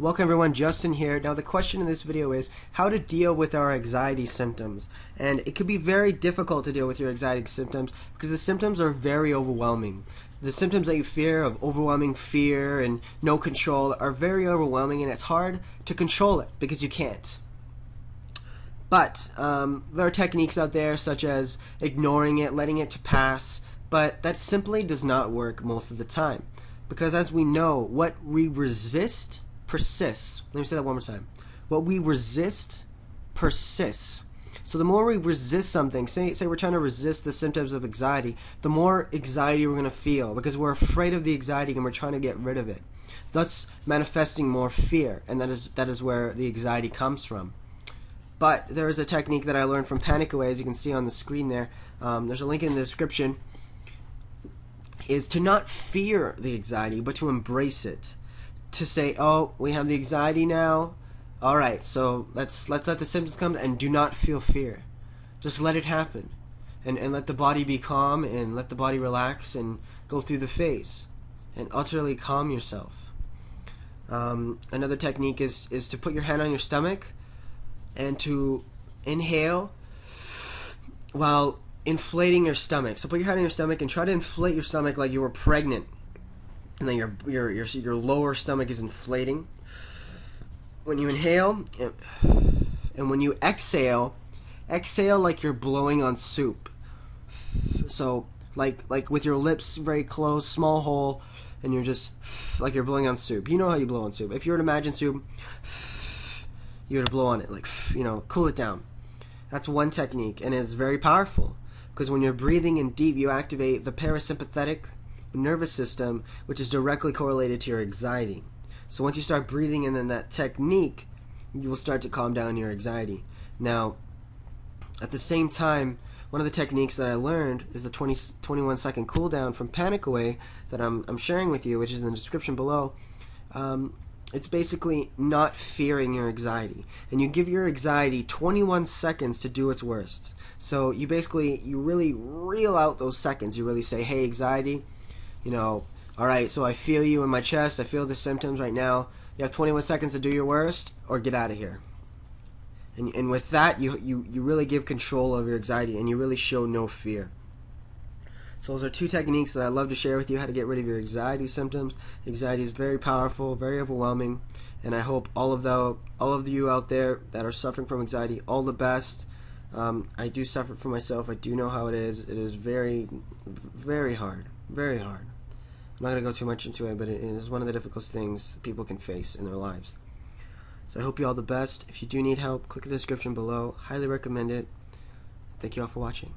Welcome everyone, Justin here. Now the question in this video is how to deal with our anxiety symptoms. And it can be very difficult to deal with your anxiety symptoms because the symptoms are very overwhelming. The symptoms that you fear of overwhelming fear and no control are very overwhelming, and it's hard to control it because you can't. But there are techniques out there such as ignoring it, letting it to pass, but that simply does not work most of the time. Because as we know, what we resist persists. Let me say that one more time. What we resist persists. So the more we resist something, say we're trying to resist the symptoms of anxiety, the more anxiety we're going to feel because we're afraid of the anxiety and we're trying to get rid of it, thus manifesting more fear, and that is where the anxiety comes from. But there is a technique that I learned from Panic Away, as you can see on the screen there. There's a link in the description. Is to not fear the anxiety, but to embrace it. To say, oh, we have the anxiety now. All right, so let's let the symptoms come and do not feel fear. Just let it happen, and let the body be calm and let the body relax and go through the phase, and utterly calm yourself. Another technique is to put your hand on your stomach and to inhale while inflating your stomach. So put your hand on your stomach and try to inflate your stomach like you were pregnant, and then your lower stomach is inflating. When you inhale, and when you exhale like you're blowing on soup. So like with your lips very close, small hole, and you're just like you're blowing on soup. You know how you blow on soup. If you were to imagine soup, you were to blow on it, like, cool it down. That's one technique, and it's very powerful. Because when you're breathing in deep, you activate the parasympathetic nervous system, which is directly correlated to your anxiety. So once you start breathing in that technique, you will start to calm down your anxiety. Now, at the same time, one of the techniques that I learned is the 21 second cool down from Panic Away that I'm sharing with you, which is in the description below. It's basically not fearing your anxiety, and you give your anxiety 21 seconds to do its worst. So you really reel out those seconds. You really say, hey, anxiety, alright, so I feel you in my chest, I feel the symptoms right now. You have 21 seconds to do your worst or get out of here. And with that, you really give control of your anxiety, and you really show no fear. So those are two techniques that I love to share with you, how to get rid of your anxiety symptoms. Anxiety is very powerful, very overwhelming, and I hope all of you out there that are suffering from anxiety, all the best. I do suffer from myself. I do know how it is. It is very, very hard. Very hard. I'm not going to go too much into it, but it is one of the difficult things people can face in their lives. So I hope you all the best. If you do need help, click the description below. Highly recommend it. Thank you all for watching.